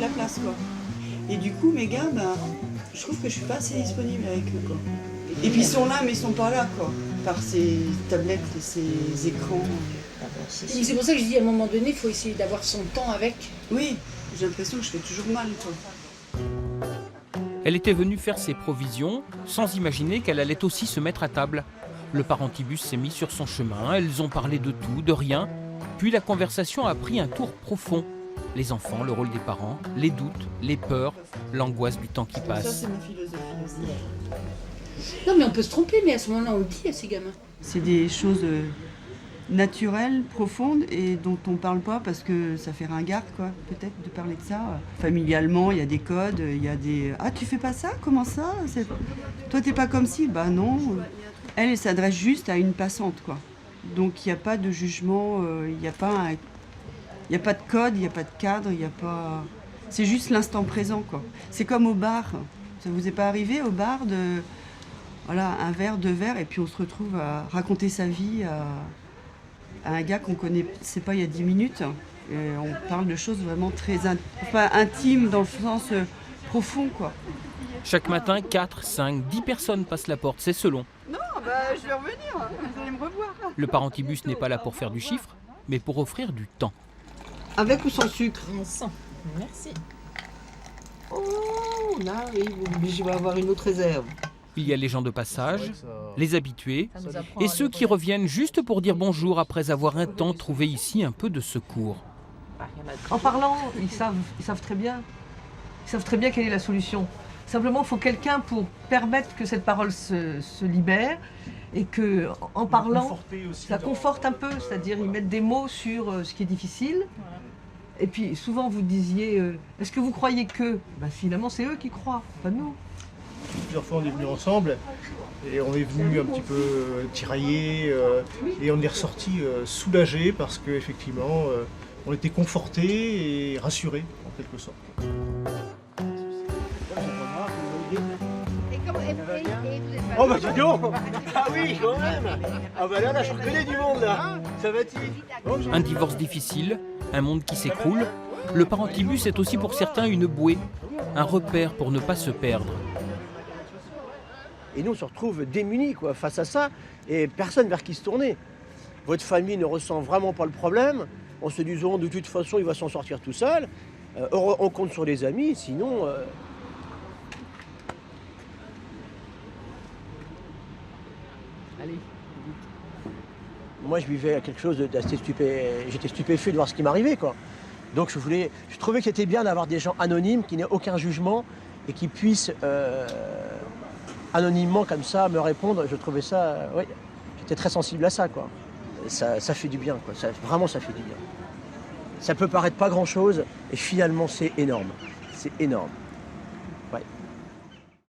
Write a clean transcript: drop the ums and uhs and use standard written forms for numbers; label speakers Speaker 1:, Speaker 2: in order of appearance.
Speaker 1: la place, quoi. Et du coup, mes gars, ben, je trouve que je suis pas assez disponible avec eux, quoi. Et puis ils sont là, mais ils sont pas là, quoi. Par ces tablettes et ces écrans.
Speaker 2: C'est pour ça que je dis à un moment donné, il faut essayer d'avoir son temps avec.
Speaker 1: Oui, j'ai l'impression que je fais toujours mal, quoi.
Speaker 3: Elle était venue faire ses provisions sans imaginer qu'elle allait aussi se mettre à table. Le parentibus s'est mis sur son chemin, elles ont parlé de tout, de rien. Puis la conversation a pris un tour profond. Les enfants, le rôle des parents, les doutes, les peurs, l'angoisse du temps qui
Speaker 1: Ça,
Speaker 3: passe.
Speaker 1: c'est ma philosophie aussi.
Speaker 2: Non mais on peut se tromper, mais à ce moment-là on le dit à ces gamins.
Speaker 1: C'est des choses naturelles, profondes et dont on parle pas parce que ça fait ringard, quoi, peut-être de parler de ça. Familialement, il y a des codes, il y a des « Ah, tu fais pas ça? Comment ça? Toi, t'es pas comme si ?» Bah non. Elle s'adresse juste à une passante, quoi. Donc il n'y a pas de jugement, il n'y a pas de code, il n'y a pas de cadre, il n'y a pas... C'est juste l'instant présent, quoi. C'est comme au bar. Ça vous est pas arrivé au bar de... Voilà, un verre, deux verres, et puis on se retrouve à raconter sa vie à un gars qu'on connaissait pas il y a 10 minutes. Et on parle de choses vraiment très intimes, dans le sens profond, quoi.
Speaker 3: Chaque matin, 4, 5, 10 personnes passent la porte, c'est selon.
Speaker 1: Non, bah, je vais revenir, vous allez me revoir.
Speaker 3: Le parentibus n'est pas là pour faire du chiffre, mais pour offrir du temps.
Speaker 1: Avec ou sans sucre?
Speaker 4: Sans. Merci.
Speaker 5: Oh, là, oui, je vais avoir une autre réserve.
Speaker 3: Il y a les gens de passage, les habitués, et ceux qui reviennent juste pour dire bonjour après avoir un temps trouvé ici un peu de secours.
Speaker 5: En parlant, ils savent très bien. Ils savent très bien quelle est la solution. Simplement, il faut quelqu'un pour permettre que cette parole se libère et que, en parlant, ça conforte un peu, c'est-à-dire ils mettent des mots sur ce qui est difficile. Et puis souvent vous disiez, est-ce que vous croyez que ben, finalement c'est eux qui croient, pas nous.
Speaker 6: Plusieurs fois on est venus ensemble et on est venu un petit peu tiraillés et on est ressorti soulagés parce qu'effectivement on était confortés et rassurés en quelque sorte.
Speaker 7: Oh bah dis donc. Ah oui, quand même. Ah bah là je reconnais du monde là. Ça va-t-il?
Speaker 3: Un divorce difficile, un monde qui s'écroule. Le parentibus est aussi pour certains une bouée, un repère pour ne pas se perdre.
Speaker 7: Et nous on se retrouve démunis quoi, face à ça et personne vers qui se tourner. Votre famille ne ressent vraiment pas le problème. En se disant de toute façon il va s'en sortir tout seul. On compte sur les amis, sinon...
Speaker 5: Allez.
Speaker 7: Moi, je vivais quelque chose d'assez j'étais stupéfait de voir ce qui m'arrivait, quoi. Donc, je trouvais que c'était bien d'avoir des gens anonymes, qui n'aient aucun jugement et qui puissent anonymement, comme ça, me répondre. Je trouvais ça, ouais, j'étais très sensible à ça, quoi. Ça fait du bien, quoi. Vraiment, ça fait du bien. Ça peut paraître pas grand-chose et finalement, c'est énorme. C'est énorme.